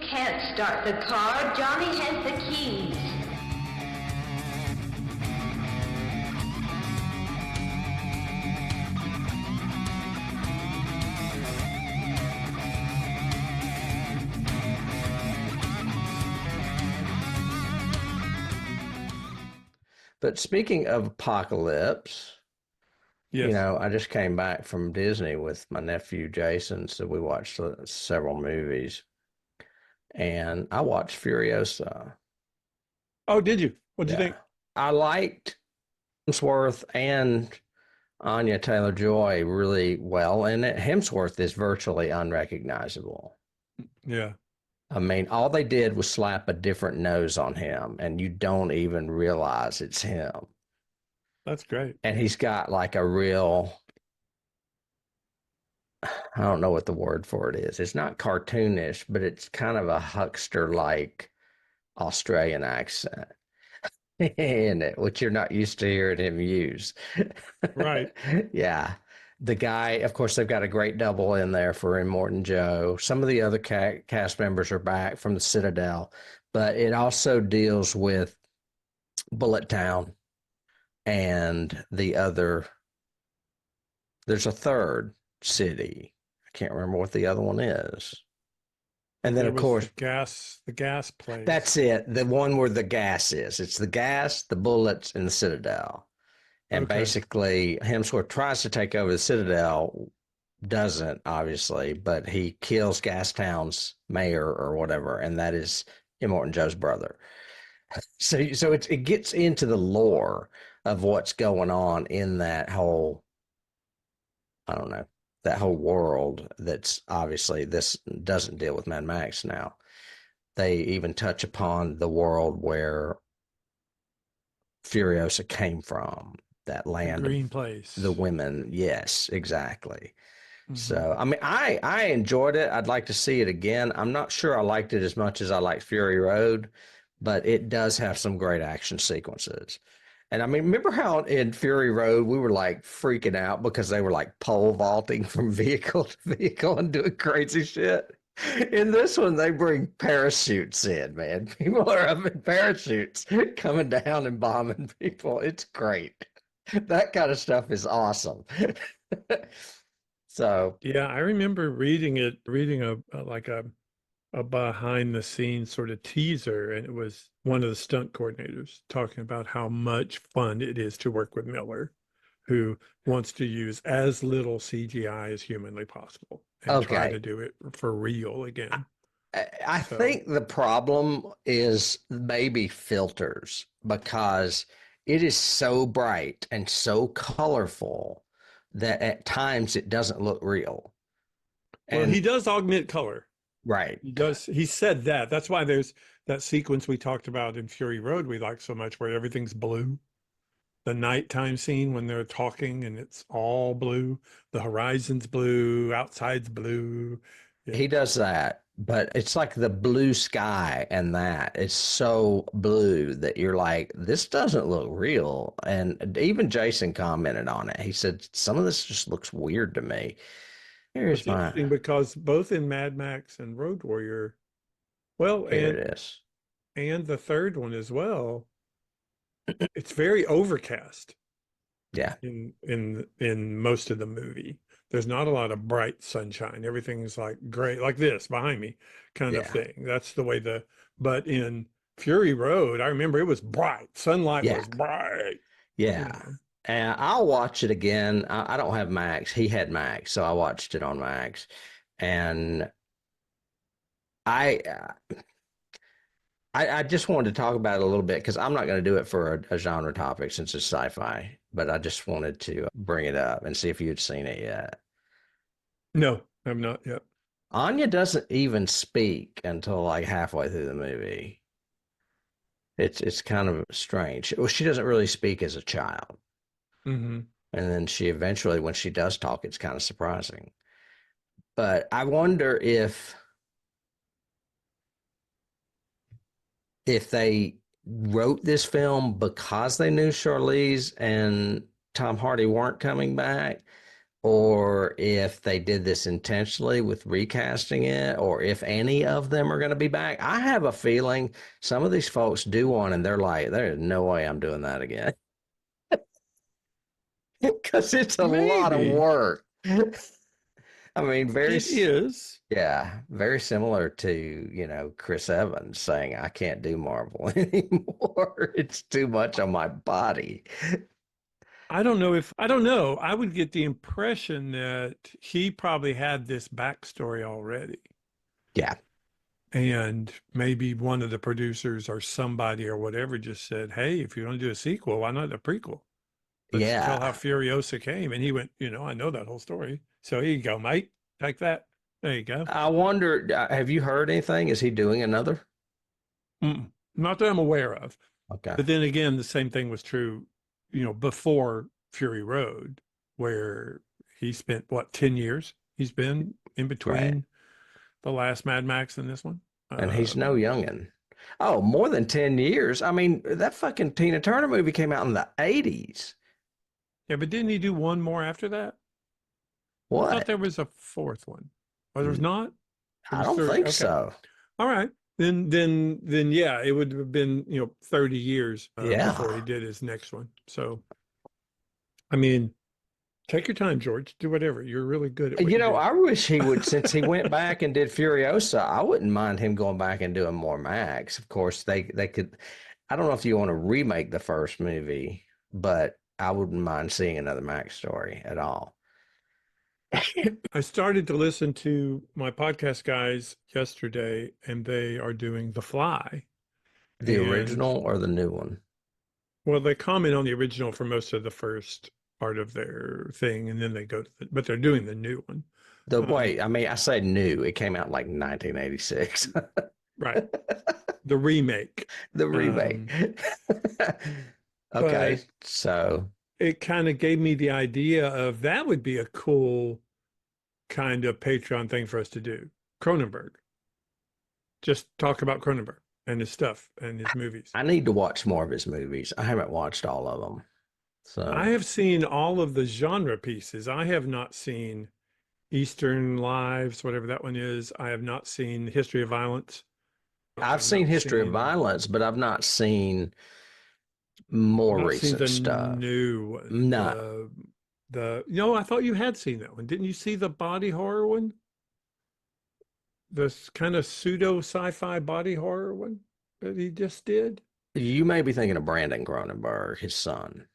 can't start the car. Johnny has the keys. But speaking of apocalypse, Yes. I just came back from Disney with my nephew Jason, so we watched several movies, and I watched Furiosa. Oh, did you? What'd you Yeah, think? I liked Hemsworth and Anya Taylor-Joy really well in it. Hemsworth is virtually unrecognizable. Yeah. I mean, all they did was slap a different nose on him, and you don't even realize it's him. That's great. And he's got like a real, I don't know what the word for it is. It's not cartoonish, but it's kind of a huckster like Australian accent in it, which you're not used to hearing him use. Right. Yeah. The guy, of course, they've got a great double in there for Immortan Joe. Some of the other cast members are back from the Citadel, but it also deals with Bullet Town and there's a third city. I can't remember what the other one is. And then, There of was course, the gas that's place. it. The one where the gas is. It's the gas, the bullets, and the Citadel. And Okay. basically, Hemsworth tries to take over the Citadel, doesn't obviously, but he kills Gastown's mayor or whatever, and that is Immortan Joe's brother. So it gets into the lore of what's going on in that whole, I don't know, that whole world. That's obviously, this doesn't deal with Mad Max now. They even touch upon the world where Furiosa came from, that The land of green the place. women. Yes, exactly. Hmm. So, I mean, I enjoyed it. I'd like to see it again. I'm not sure I liked it as much as I liked Fury Road, but it does have some great action sequences. And I mean, remember how in Fury Road we were like freaking out because they were like pole vaulting from vehicle to vehicle and doing crazy shit? In this one, they bring parachutes in, man. People are up in parachutes coming down and bombing people. It's great. That kind of stuff is awesome. So, Yeah, I remember reading a behind the scenes sort of teaser, and it was one of the stunt coordinators talking about how much fun it is to work with Miller, who wants to use as little CGI as humanly possible and try okay. to do it for real again. I So, think the problem is maybe filters because it is so bright and so colorful that at times it doesn't look real. well, And he does augment color. right. He does. He said that. That's why there's that sequence we talked about in Fury Road we like so much, where everything's blue. The nighttime scene when they're talking and it's all blue. The horizon's blue, outside's blue. Yeah. He does that, but it's like the blue sky and that it's so blue that you're like, this doesn't look real. And even Jason commented on it. He said, some of this just looks weird to me. It's Here's my, interesting because both in Mad Max and Road Warrior, well, here it is. and the third one as well, it's very overcast Yeah. in most of the movie. There's not a lot of bright sunshine. Everything's like gray, like this behind me, kind of Yeah. thing. That's the way but in Fury Road, I remember it was bright. Sunlight Yeah. was bright, you Yeah. know. And I'll watch it again. I don't have Max. He had Max, so I watched it on Max. And I, I just wanted to talk about it a little bit because I'm not going to do it for a genre topic since it's sci-fi, but I just wanted to bring it up and see if you'd seen it yet. No, I'm not yet. Anya doesn't even speak until like halfway through the movie. It's kind of strange. Well, she doesn't really speak as a child, Hmm. and then she eventually, when she does talk, it's kind of surprising. But I wonder if they wrote this film because they knew Charlize and Tom Hardy weren't coming back, or if they did this intentionally with recasting it, or if any of them are going to be back. I have a feeling some of these folks do one and they're like, there's no way I'm doing that again. Because it's a lot of Maybe work. I mean, it is. yeah, very similar to, Chris Evans saying, I can't do Marvel anymore. It's too much on my body. I don't know if I don't know. I would get the impression that he probably had this backstory already. Yeah. And maybe one of the producers or somebody or whatever just said, hey, if you're going to do a sequel, why not a prequel? Let's tell how Yeah. Furiosa came. And he went, I know that whole story. So here you go, mate. Take that. There you go. I wonder, have you heard anything? Is he doing another? Not that I'm aware of. Okay. But then again, the same thing was true, before Fury Road, where he spent, what, 10 years? He's been in between Right. the last Mad Max and this one. And he's no youngin'. Oh, more than 10 years. I mean, that fucking Tina Turner movie came out in the 80s. Yeah, but didn't he do one more after that? I thought What? there was a fourth one. Oh, there's not? It I was don't 30. think Okay. so. All right. Then yeah, it would have been, 30 years before he Yeah. did his next one. So, I mean, take your time, George. Do whatever. You're really good at what you do. I wish he would, since he went back and did Furiosa, I wouldn't mind him going back and doing more Max. Of course, they could, I don't know if you want to remake the first movie, but I wouldn't mind seeing another Max story at all. I started to listen to my podcast guys yesterday, and they are doing The Fly. The And original or the new one? well, they comment on the original for most of the first part of their thing, and then they go to but they're doing the new one. Wait, I mean, I say new. It came out like 1986. Right. The remake. The remake. Okay, But so it kind of gave me the idea of that would be a cool kind of Patreon thing for us to do. Cronenberg. Just talk about Cronenberg and his stuff and his movies. I need to watch more of his movies. I haven't watched all of them. So I have seen all of the genre pieces. I have not seen Eastern Lives, whatever that one is. I have not seen History of Violence. I've I've seen not History of seen Violence, but I've not seen more not seen recent the stuff. new one. No. I thought you had seen that one. Didn't you see the body horror one? This kind of pseudo sci-fi body horror one that he just did? You may be thinking of Brandon Cronenberg, his son.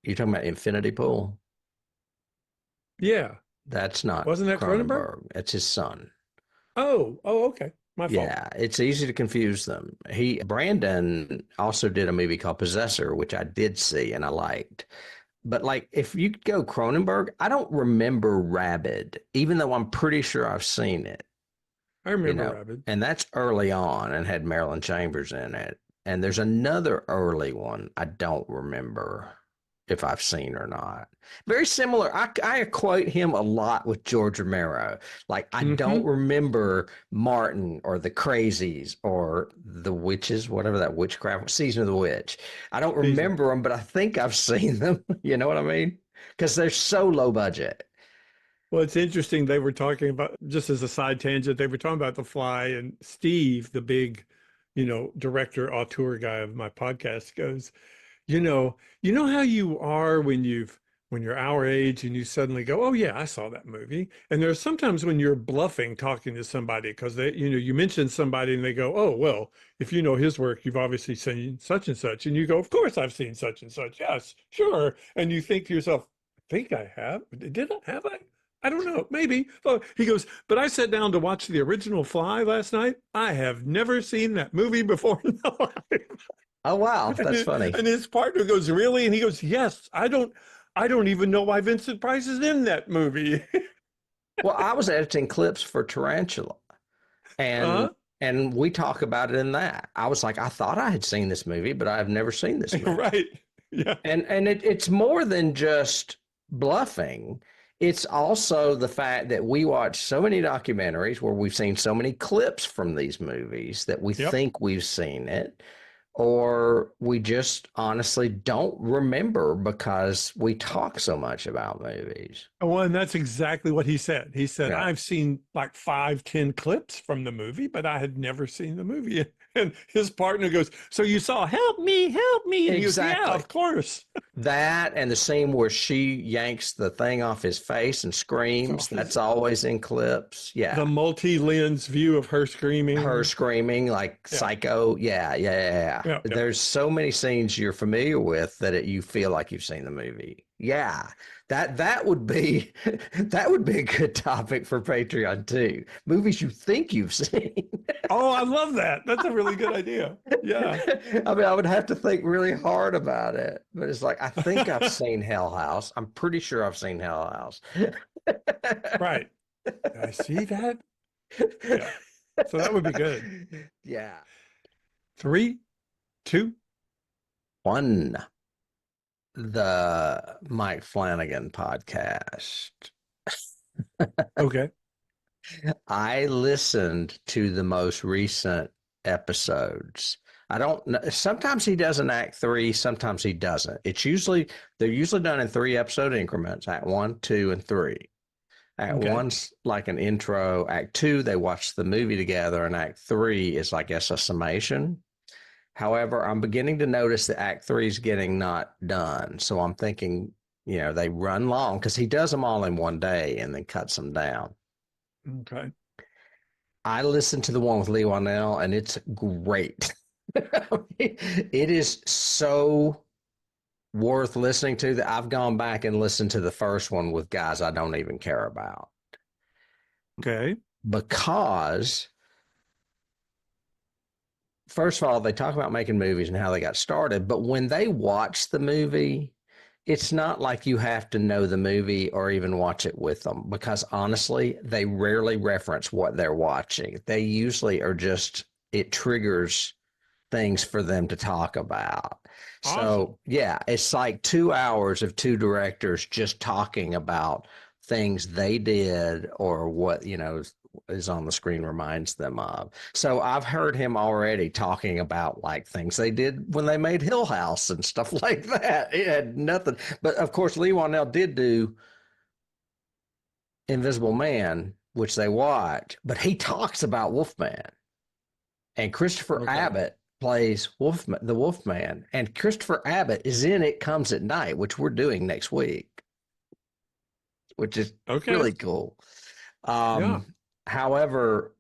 You talking about Infinity Pool? Yeah. That's not Wasn't that Cronenberg? That's his son. Oh, okay. My fault. Yeah, it's easy to confuse them. Brandon also did a movie called Possessor, which I did see and I liked. But like, if you go Cronenberg, I don't remember Rabid, even though I'm pretty sure I've seen it. I remember Rabid. And that's early on and had Marilyn Chambers in it. And there's another early one I don't remember if I've seen or not. Very similar. I equate him a lot with George Romero. Like, I don't remember Martin or The Crazies or The Witches, whatever that witchcraft, Season of the Witch. I don't remember them, but I think I've seen them. You know what I mean? Because they're so low budget. Well, it's interesting. They were talking about, just as a side tangent, they were talking about The Fly, and Steve, the big, director, auteur guy of my podcast, goes, how you are when you're our age and you suddenly go, oh yeah, I saw that movie. And there's sometimes when you're bluffing talking to somebody because they, you mention somebody and they go, oh, well, if you know his work, you've obviously seen such and such. And you go, of course I've seen such and such. Yes, sure. And you think to yourself, I think I have. Did I? Have I? I don't know. Maybe. Oh, he goes, but I sat down to watch the original Fly last night. I have never seen that movie before in my life. Oh, wow. That's funny. And his partner goes, really? And he goes, yes. I don't even know why Vincent Price is in that movie. Well, I was editing clips for Tarantula, and we talk about it in that. I was like, I thought I had seen this movie, but I've never seen this movie. Right. Yeah. And it's more than just bluffing. It's also the fact that we watch so many documentaries where we've seen so many clips from these movies that we think we've seen it. or we just honestly don't remember because we talk so much about movies. Oh, and that's exactly what he said. He said, Yeah. I've seen like 5, 10 clips from the movie, but I had never seen the movie. And his partner goes, so you saw Help Me, Help Me. And he goes, yeah, Exactly. of course. That and the scene where she yanks the thing off his face and screams, that's always in clips. Yeah. The multi-lens view of her Her screaming. screaming like Yeah. psycho. Yeah. Yeah. There's so many scenes you're familiar with that you feel like you've seen the movie. Yeah. That would be a good topic for Patreon too. Movies you think you've seen. Oh, I love that. That's a really good idea. Yeah. I mean, I would have to think really hard about it, but it's like I think I've seen Hell House. I'm pretty sure I've seen Hell House. Right. I see that. Yeah. So that would be good. Yeah. 3, 2. 1. The Mike Flanagan podcast. Okay. I listened to the most recent episodes. I don't know. Sometimes he does an act 3, sometimes he doesn't. They're usually done in 3-episode increments, act 1, 2, and 3. Act Okay. 1's like an intro. Act 2, they watch the movie together, and act 3 is, I guess, a summation. However, I'm beginning to notice that act 3 is getting not done. So I'm thinking, they run long because he does them all in one day and then cuts them down. Okay. I listened to the one with Lee Wanell, and it's great. It is so worth listening to that I've gone back and listened to the first one with guys I don't even care about. Okay. Because, first of all, they talk about making movies and how they got started, but when they watch the movie, it's not like you have to know the movie or even watch it with them, because honestly, they rarely reference what they're watching. They usually are just, it triggers things for them to talk about. Awesome. So, yeah, it's like 2 hours of 2 directors just talking about things they did or what, is on the screen reminds them of. So I've heard him already talking about like things they did when they made Hill House and stuff like that. It had nothing. But of course, Lee Wanell did do Invisible Man, which they watch, but he talks about Wolfman. And Christopher Abbott plays the Wolfman. And Christopher Abbott is in It Comes at Night, which we're doing next week, which is really cool. Yeah. However,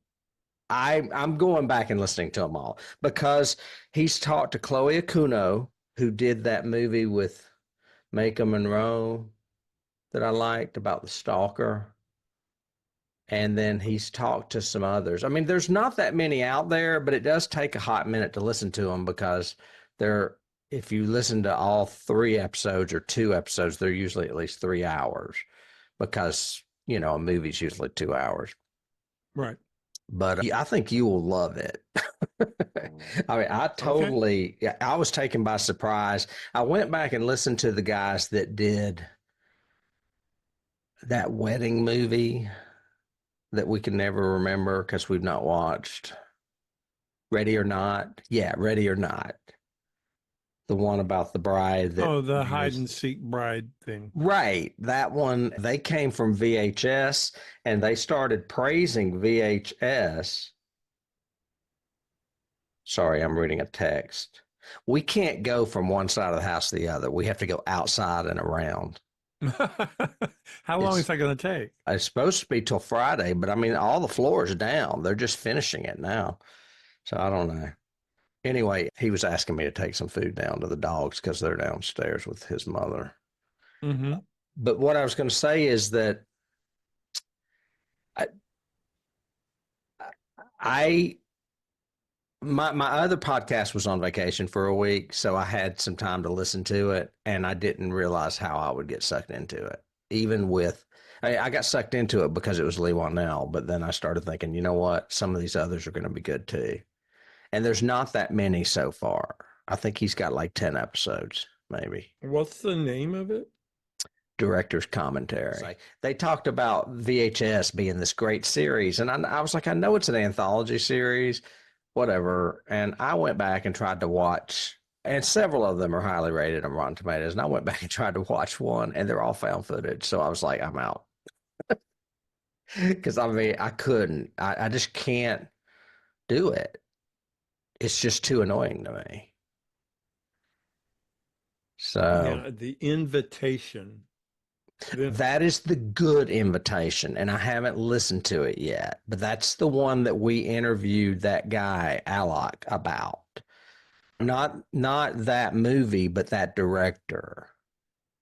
I'm going back and listening to them all because he's talked to Chloe Akuno, who did that movie with Maika Monroe that I liked about the stalker. And then he's talked to some others. I mean, there's not that many out there, but it does take a hot minute to listen to them because if you listen to all 3 episodes or 2 episodes, they're usually at least 3 hours because, a movie's usually 2 hours. Right. But I think you will love it. I mean, I was taken by surprise. I went back and listened to the guys that did that wedding movie that we can never remember because we've not watched. Ready or Not? Yeah, Ready or Not. The one about the bride. The hide and seek bride thing. Right. That one, they came from VHS and they started praising VHS. Sorry, I'm reading a text. We can't go from one side of the house to the other. We have to go outside and around. How long is that going to take? It's supposed to be till Friday, but I mean, all the floors down. They're just finishing it now. So I don't know. Anyway, he was asking me to take some food down to the dogs because they're downstairs with his mother. Mm-hmm. But what I was going to say is that my other podcast was on vacation for a week, so I had some time to listen to it, and I didn't realize how I would get sucked into it. I got sucked into it because it was Lee Wanell, but then I started thinking, you know what? Some of these others are going to be good too. And there's not that many so far. I think he's got like 10 episodes, maybe. What's the name of it? Director's Commentary. They talked about VHS being this great series. And I was like, I know it's an anthology series, whatever. And I went back and tried to watch, and several of them are highly rated on Rotten Tomatoes. And I went back and tried to watch one, and they're all found footage. So I was like, I'm out. Because I mean, I couldn't. I just can't do it. It's just too annoying to me. So Now, the invitation. Then, that is the good invitation, and I haven't listened to it yet. But that's the one that we interviewed that guy Alok about. Not that movie, but that director.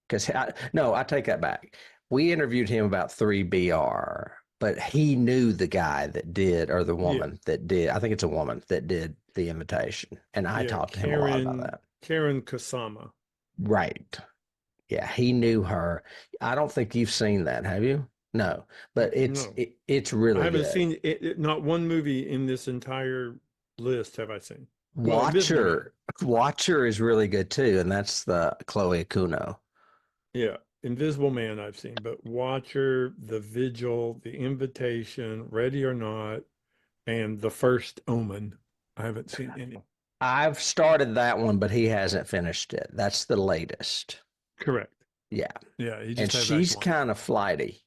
Because no, I take that back. We interviewed him about 3BR, but he knew the guy that did, or the yeah, woman that did. I think it's a woman that did the invitation, and I yeah, talked to him a lot about that. Karen Kasama. Right. Yeah, he knew her. I don't think you've seen that, have you? No, but No, it's I really haven't good. seen not one movie in this entire list have I seen. Well, Invisible Man. Watcher, Watcher is really good too, and that's the Chloe Akuno. Yeah, Invisible Man I've seen, but Watcher, The Vigil, The Invitation, Ready or Not, and The First Omen. I haven't seen any. I've started that one, but he hasn't finished it. That's the latest. Correct. Yeah. Yeah, he And just has she's Act One. kind of flighty,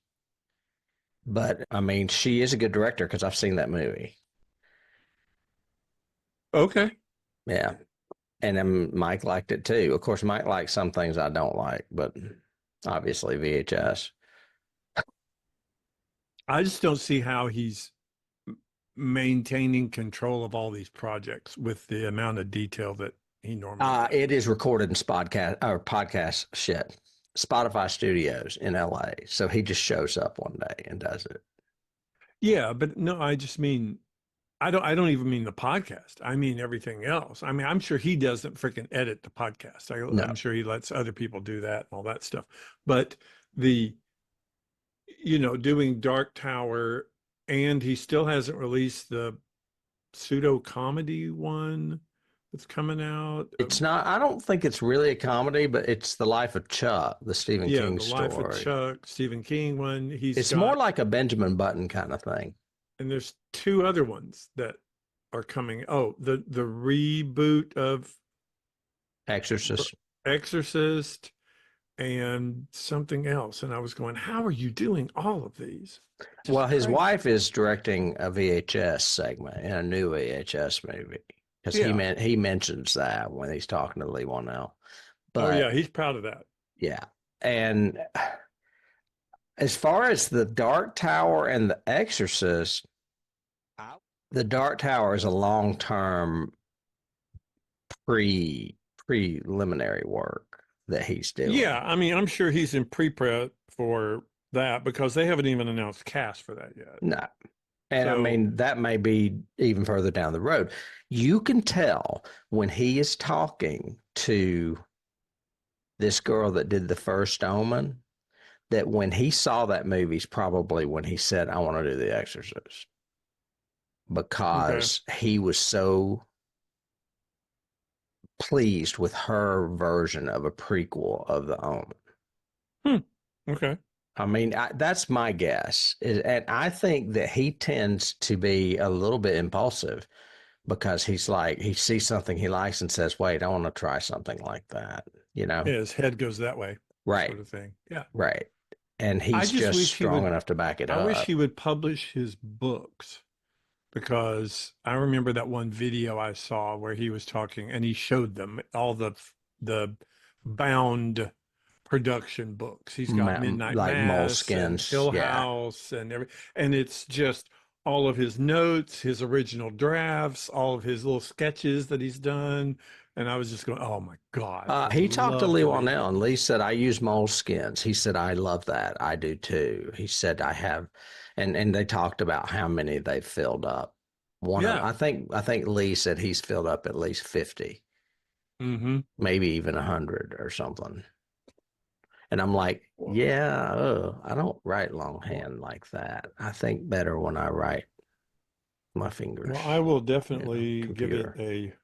but I mean, she is a good director because I've seen that movie. Okay. Yeah. And then Mike liked it too. Of course, Mike likes some things I don't like, but obviously VHS. I just don't see how he's maintaining control of all these projects with the amount of detail that he normally does. It is recorded in podcast shit. Spotify Studios in LA. So he just shows up one day and does it. Yeah, but no, I just mean I don't even mean the podcast. I mean everything else. I mean, I'm sure he doesn't freaking edit the podcast. No, I'm sure he lets other people do that and all that stuff. But the doing Dark Tower, and he still hasn't released the pseudo comedy one that's coming out. it's not. I don't think it's really a comedy, but it's the life of Chuck, the Stephen Yeah, King the Life of story. Chuck, Stephen King one. He's It's more got, like a Benjamin Button kind of thing. and there's two other ones that are coming. Oh, the reboot of Exorcist. Exorcist and something else. And I was going, how are you doing all of these? Well, Just his crazy. wife is directing a VHS segment in a new VHS movie because Yeah. he mentions that when he's talking to Lee Wanell. Oh But yeah, he's proud of that. yeah, and as far as the Dark Tower and the Exorcist, the Dark Tower is a long term preliminary work that he's doing. Yeah, I mean, I'm sure he's in pre-prep for that because they haven't even announced cast for that yet. No. And I So, mean, that may be even further down the road. You can tell when he is talking to this girl that did the first Omen that when he saw that movie is probably when he said, I want to do The Exorcist. Because he was so pleased with her version of a prequel of The Omen. Okay. I mean, that's my guess. And I think that he tends to be a little bit impulsive because he's like, he sees something he likes and says, wait, I want to try something like that, Yeah, his head goes that way, Right. sort of thing. Yeah. Right. And he's just strong enough to back it up. I wish he would publish his books because I remember that one video I saw where he was talking and he showed them all the bound production books. He's got Midnight like Mass and Moleskines, Hill yeah. House and it's just all of his notes, his original drafts, all of his little sketches that he's done. And I was just going, oh my God. He talked to Lee read Wanell, and Lee said, I use Moleskines. He said, I love that. I do too. He said, I have, and they talked about how many they've filled up. Yeah. I think Lee said he's filled up at least 50, maybe even 100 or something. And I'm like, yeah, I don't write longhand like that. I think better when I write my fingers. Well, I will definitely give computer. it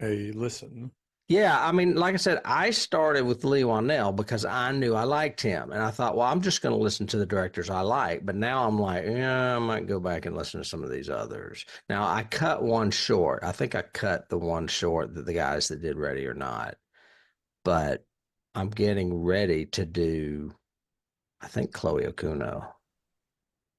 a listen. Yeah, I mean, like I said, I started with Lee Wanell because I knew I liked him. And I thought, well, I'm just going to listen to the directors I like. But now I'm like, yeah, I might go back and listen to some of these others. Now, I cut one short. I think I cut the one short that the guys that did Ready or Not. But I'm getting ready to do, I think, Chloe Okuno.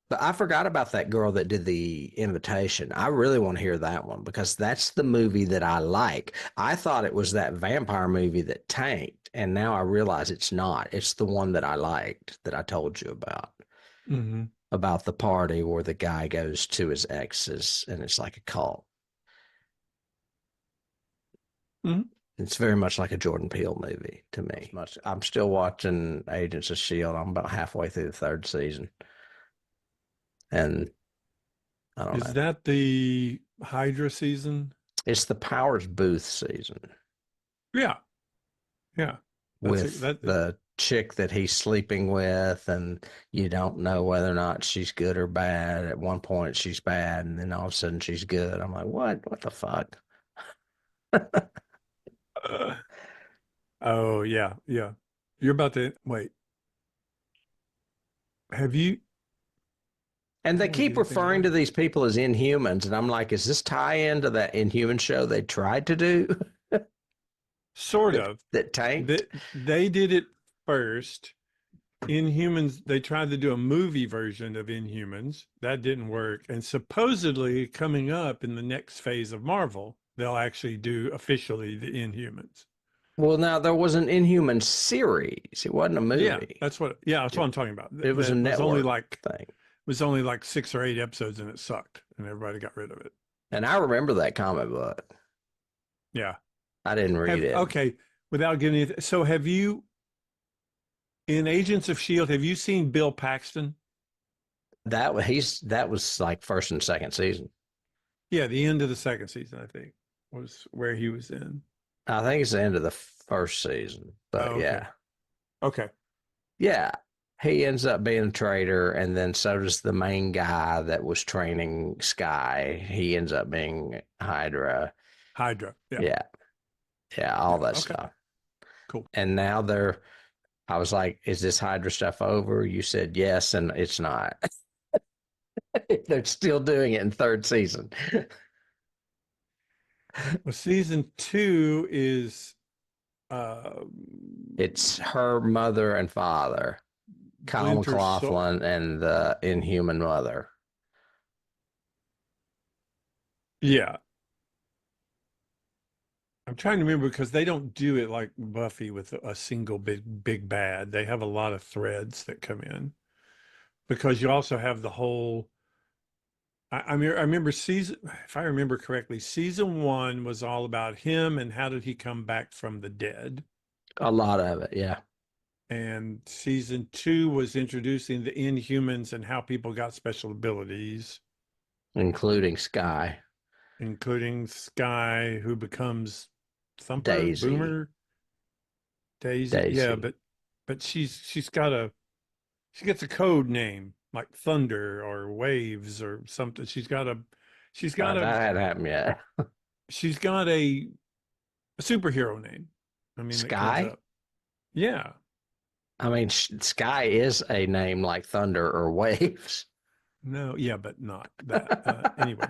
But I forgot about that girl that did the invitation. I really want to hear that one because that's the movie that I like. I thought it was that vampire movie that tanked, and now I realize it's not. It's the one that I liked that I told you Mm-hmm. about the party where the guy goes to his exes and it's like a cult. Mm-hmm. It's very much like a Jordan Peele movie to me. I'm still watching Agents of S.H.I.E.L.D. I'm about halfway through the third season. And I don't Is know. that the Hydra season? It's the Powers Booth season. Yeah, yeah. With the chick that he's sleeping with, and you don't know whether or not she's good or bad. At one point, she's bad, and then all of a sudden, she's good. I'm like, what? What the fuck? uh, oh yeah, yeah. You're about to wait. Have you? And I they don't want to keep get anything referring to wrong. these people as Inhumans, and I'm like, is this tie into that Inhuman show they tried to do Sort of. that tanked? They did it first. Inhumans, they tried to do a movie version of Inhumans. That didn't work. And supposedly coming up in the next phase of Marvel, they'll actually do officially the Inhumans. Well, now there was an Inhuman series. It wasn't a movie. That's what I'm talking about. It was a That network thing. was only like 6 or 8 episodes and it sucked and everybody got rid of it. And I remember that comic book. Yeah. I didn't read it. Okay, without giving it, so have you in Agents of S.H.I.E.L.D., have you seen Bill Paxton? That was like first and second season. Yeah, the end of the second season, I think, was where he was in. I think it's the end of the first season, but Oh, okay. yeah. Okay. Yeah. He ends up being a traitor, and then so does the main guy that was training Sky. He ends up being Hydra. Hydra. Yeah. Yeah. Yeah, all that Okay. stuff. Cool. And now I was like, is this Hydra stuff over? You said yes, and it's not. They're still doing it in third season. Well, season 2 is It's her mother and father, Kyle Winter MacLachlan, and the Inhuman mother. Yeah. I'm trying to remember because they don't do it like Buffy with a single big bad. They have a lot of threads that come in because you also have the whole. I mean, I remember if I remember correctly, season 1 was all about him and how did he come back from the dead. A lot of it, yeah. And season 2 was introducing the Inhumans and how people got special abilities, Including Sky, including Sky, who becomes Thumper, Daisy, Boomer, Daisy. Yeah, Daisy. but she gets a code name like Thunder or Waves or something. She's got That a hadn't happened yet. she's got a superhero name. I mean, that comes Sky? up. Yeah. I mean, Sky is a name like Thunder or Waves. No, yeah, but not that. Anyway.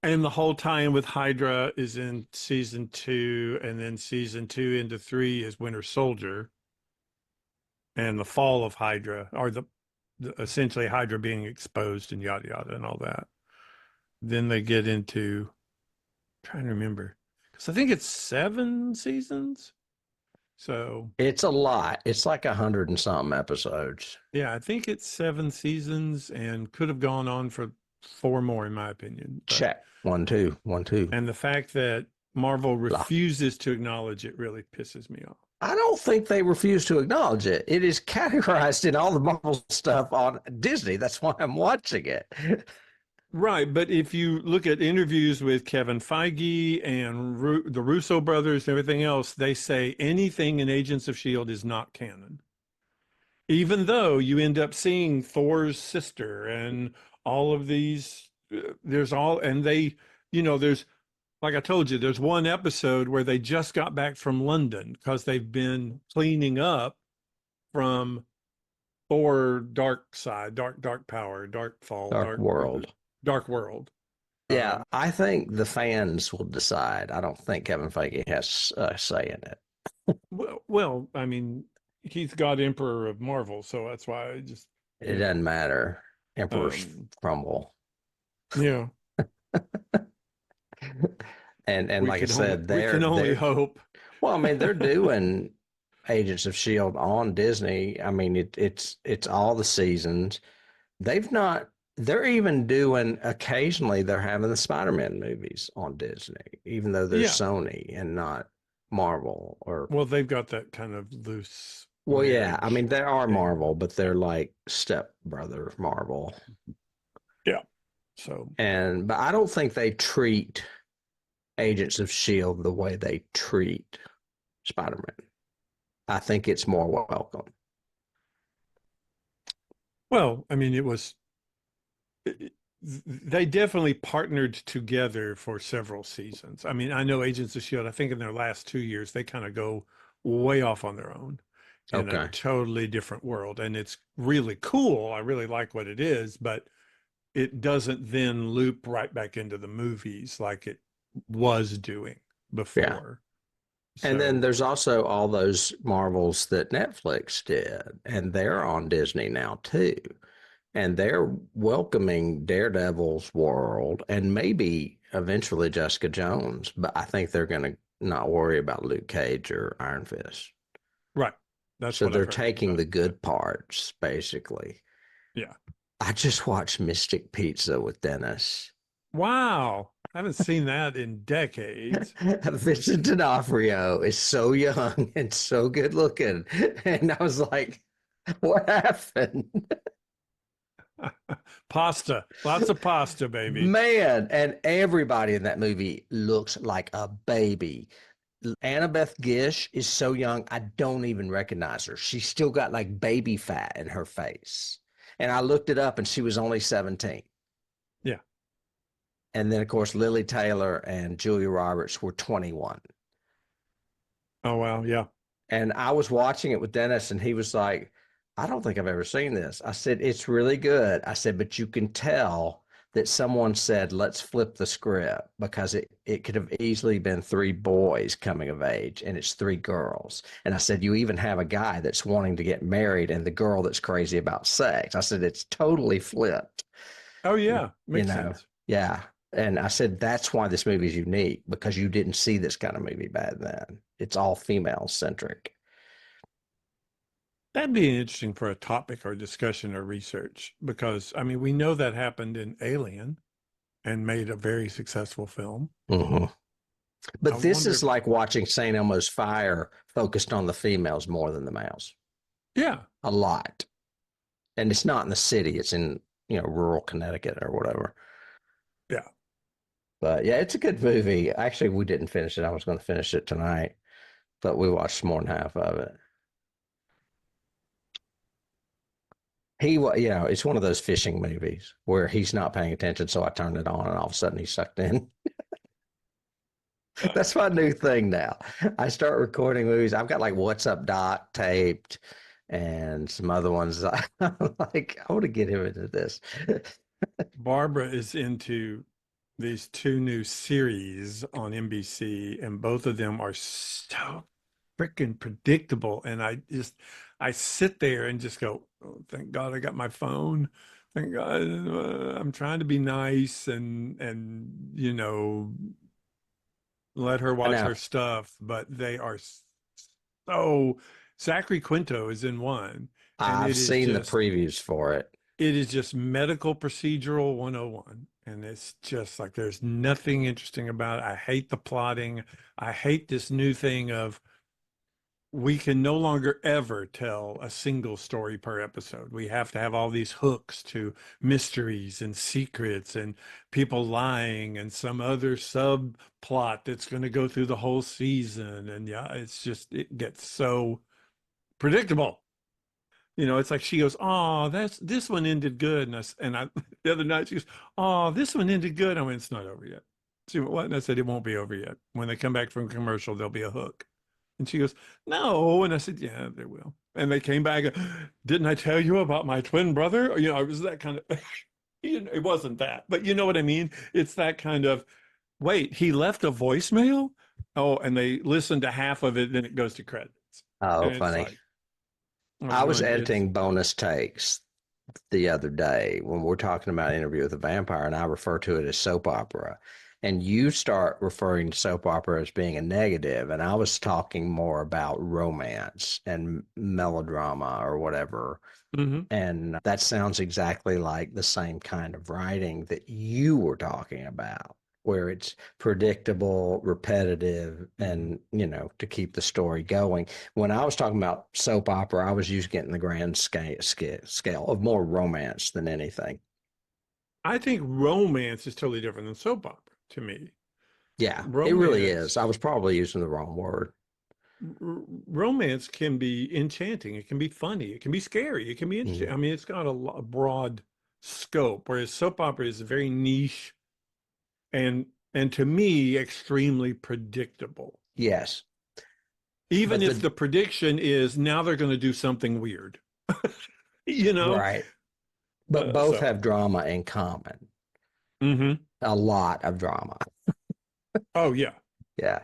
And the whole tie-in with Hydra is in season 2, and then season 2 into 3 is Winter Soldier, and the fall of Hydra, or the essentially Hydra being exposed and yada yada and all that. Then they get into trying to remember because I think it's 7 seasons. So It's a lot. It's like 100 and something episodes. yeah, I think it's 7 seasons and could have gone on for 4 more, in my opinion. But, Check. 1, 2, 1, 2. and the fact that Marvel refuses to acknowledge it really pisses me off. I don't think they refuse to acknowledge it. It is categorized in all the Marvel stuff on Disney. That's why I'm watching it. Right, but if you look at interviews with Kevin Feige and the Russo brothers and everything else, they say anything in Agents of S.H.I.E.L.D. is not canon. Even though you end up seeing Thor's sister and all of these, there's all, and they, there's like I told you, there's one episode where they just got back from London because they've been cleaning up from Thor Dark Side, Dark Power, Dark Fall, Dark World. Dark World. Yeah, Um, I think the fans will decide. I don't think Kevin Feige has a say in it. well, I mean, he's God Emperor of Marvel, so that's why I just, It doesn't matter. Emperors um, crumble. yeah, And like I said, we can only they're hope. well, I mean, they're doing Agents of S.H.I.E.L.D. on Disney. I mean, it's all the seasons. They've not. They're even doing occasionally. They're having the Spider-Man movies on Disney, even though they're Yeah, Sony and not Marvel. Or well, they've got that kind of loose well, yeah. I marriage mean, they are thing. Marvel, but they're like stepbrother Marvel. Yeah, so But I don't think they treat Agents of S.H.I.E.L.D. the way they treat Spider-Man. I think it's more welcome. well, I mean, they definitely partnered together for several seasons. I mean, I know Agents of S.H.I.E.L.D., I think in their last 2 years, they kind of go way off on their own in a Okay. totally different world. And it's really cool. I really like what it is, but it doesn't then loop right back into the movies like it was doing Yeah. before. And then So, there's also all those Marvels that Netflix did, and they're on Disney now too. And they're welcoming Daredevil's world and maybe eventually Jessica Jones, but I think they're going to not worry about Luke Cage or Iron Fist. right. That's So what I've they're heard. taking But the good parts, basically. yeah. I just watched Mystic Pizza with Dennis. Wow. I haven't seen that in decades. Vincent D'Onofrio is so young and so good looking. And I was like, what happened? Pasta. Lots of pasta, baby. Man, and everybody in that movie looks like a baby. Annabeth Gish is so young, I don't even recognize her. She's still got like baby fat in her face. And I looked it up and she was only 17. Yeah. And then, of course, Lily Taylor and Julia Roberts were 21. Oh, wow. Yeah. And I was watching it with Dennis, and he was like, I don't think I've ever seen this. I said, it's really good. I said, but you can tell that someone said, let's flip the script because it could have easily been three boys coming of age, and it's three girls. And I said, you even have a guy that's wanting to get married and the girl that's crazy about sex. I said, it's totally flipped, Oh, you yeah. you Makes know? sense. Yeah. And I said, that's why this movie is unique because you didn't see this kind of movie back then. It's all female centric. That'd be interesting for a topic or discussion or research because, I mean, we know that happened in Alien and made a very successful film. Mm-hmm. I But this is wonder, like watching St. Elmo's Fire focused on the females more than the males. yeah, A lot. And it's not in the city, it's in, rural Connecticut or whatever. yeah. But yeah, it's a good movie. Actually, we didn't finish it. I was going to finish it tonight, but we watched more than half of it. It's one of those fishing movies where he's not paying attention, so I turned it on and all of a sudden he's sucked in. That's my new thing now. I start recording movies. I've got like What's Up Doc taped and some other ones. I'm like, I want to get him into this. Barbara is into these two new series on NBC, and both of them are so freaking predictable. And I sit there and just go, oh, thank God I got my phone. Thank God I'm trying to be nice and let her I watch know. her stuff, but they are so. Zachary Quinto is in one, and I've seen the previews for it. it is just medical procedural 101. And it's just like there's nothing interesting about it. I hate the plotting. I hate this new thing of we can no longer ever tell a single story per episode. We have to have all these hooks to mysteries and secrets and people lying and some other subplot that's going to go through the whole season. And yeah, it gets so predictable. It's like she goes, "Oh, this one ended good," and the other night she goes, "Oh, this one ended good." I went, "It's not over yet." She went, what? And I said, it won't be over yet. When they come back from commercial, there'll be a hook. And she goes, no. And I said, yeah, there will. And they came back. Didn't I tell you about my twin brother? You know, it was that kind of, it wasn't that, but you know what I mean? It's that kind of, wait, he left a voicemail? Oh, and they listen to half of it, then it goes to credits. Oh, And it's funny. like, I was going, editing bonus takes the other day when we're talking about Interview with a Vampire, and I refer to it as soap opera. And you start referring to soap opera as being a negative, and I was talking more about romance and melodrama or whatever. mm-hmm. And that sounds exactly like the same kind of writing that you were talking about, where it's predictable, repetitive, and, to keep the story going. When I was talking about soap opera, I was using it in the grand scale of more romance than anything. I think romance is totally different than soap opera to me. Yeah, it really is. I Romance, was probably using the wrong word. romance can be enchanting. It can be funny. It can be scary. It can be interesting. Mhm. I mean, it's got a broad scope, whereas soap opera is very niche and to me, extremely predictable. Yes, Even but if the prediction is now they're going to do something weird, you know? right. But both So, have drama in common. mhm. A lot of drama. Oh yeah. Yeah.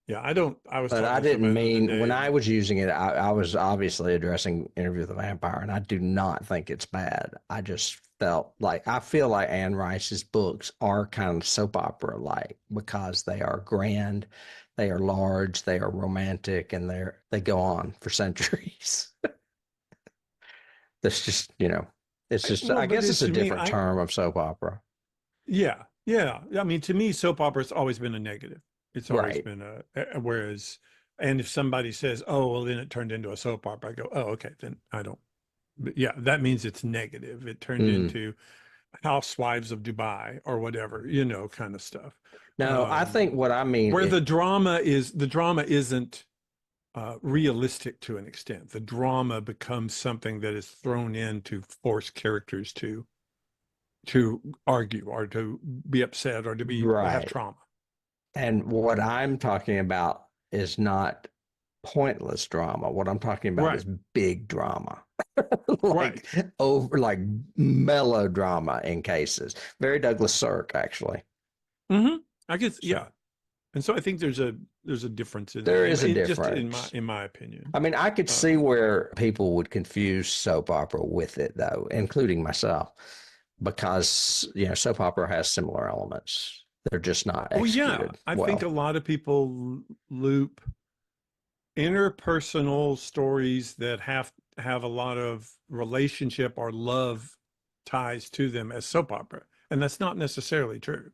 Yeah. I was But I talking to didn't somebody the other mean when day I and was using it, I was obviously addressing Interview with the Vampire, and I do not think it's bad. I just felt like I feel like Anne Rice's books are kind of soap opera like because they are grand, they are large, they are romantic, and they go on for centuries. That's just, it's just well, I but guess it's a to me, different term of soap opera. yeah, yeah. I mean, to me, soap opera's always been a negative. It's always Right. been whereas, and if somebody says, oh, well, then it turned into a soap opera, I go, oh, okay, then I don't, but yeah, that means it's negative. It turned Mm. into Housewives of Dubai or whatever, kind of stuff. No, I think what I mean Where is the drama isn't realistic to an extent. The drama becomes something that is thrown in to force characters to argue or to be upset or to be have right. trauma. And what I'm talking about is not pointless drama. What I'm talking about Right, is big drama, right. like melodrama in cases. Very Douglas Sirk, actually. Hmm. I guess, So yeah. And so I think there's a difference in there that, is a just difference. in my opinion. I mean, I could see where people would confuse soap opera with it, though, including myself, because soap opera has similar elements. They're just not Oh yeah, executed I think a well. lot of people loop interpersonal stories that have a lot of relationship or love ties to them as soap opera, and that's not necessarily true.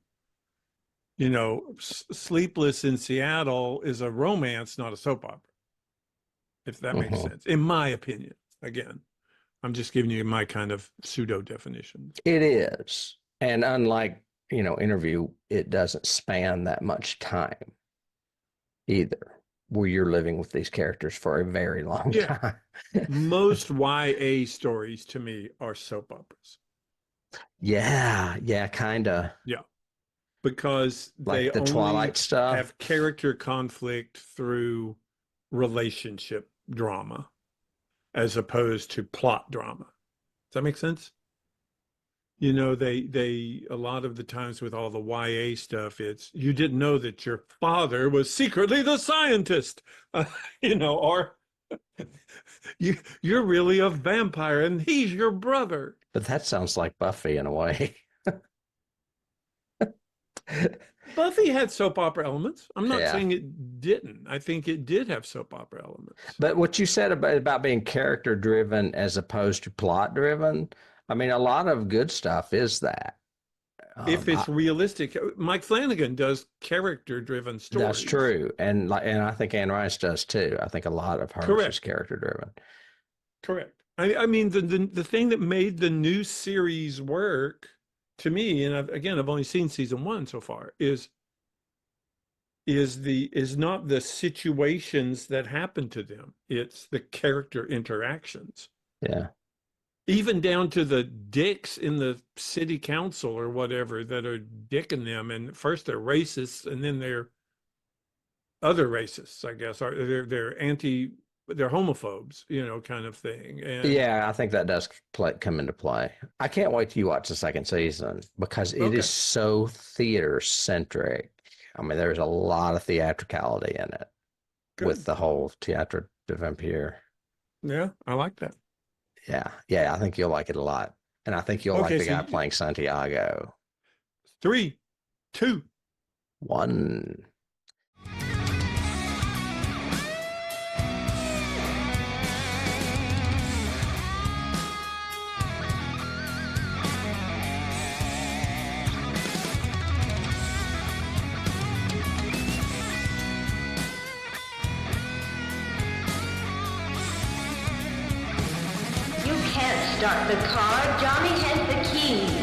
Sleepless in Seattle is a romance, not a soap opera, if that makes Mhm. sense, in my opinion. Again, I'm just giving you my kind of pseudo definitions. It is. And unlike, interview, it doesn't span that much time either, where you're living with these characters for a very long Yeah, time. most YA stories to me are soap operas. Yeah, yeah, kind of Yeah, because they like the only Twilight stuff. have character conflict through relationship drama as opposed to plot drama. Does that make sense? They a lot of the times with all the YA stuff, it's you didn't know that your father was secretly the scientist, or you're really a vampire and he's your brother. But that sounds like Buffy in a way. Buffy had soap opera elements. I'm not Yeah. saying it didn't. I think it did have soap opera elements. But what you said about being character driven as opposed to plot driven, I mean, a lot of good stuff is that. If I, it's realistic, Mike Flanagan does character-driven that's stories. true. And I think Anne Rice does too. I think a lot of hers is Correct. character driven. Correct. I mean, the thing that made the new series work to me, and I've only seen season one so far, is not the situations that happen to them. It's the character interactions. Yeah. even down to the dicks in the city council or whatever that are dicking them. And first they're racists, and then they're other racists, I guess. They're homophobes, kind of thing. And Yeah, I think that does come into play. I can't wait till you watch the second season because it is okay, so theater centric. I mean, there's a lot of theatricality in it with good. the whole Théâtre de Vampire. Yeah, I like that. Yeah, yeah, I think you'll like it a lot, and I think you'll like Okay, the so guy playing Santiago. 3, 2. One. You can't start the car. Johnny has the keys.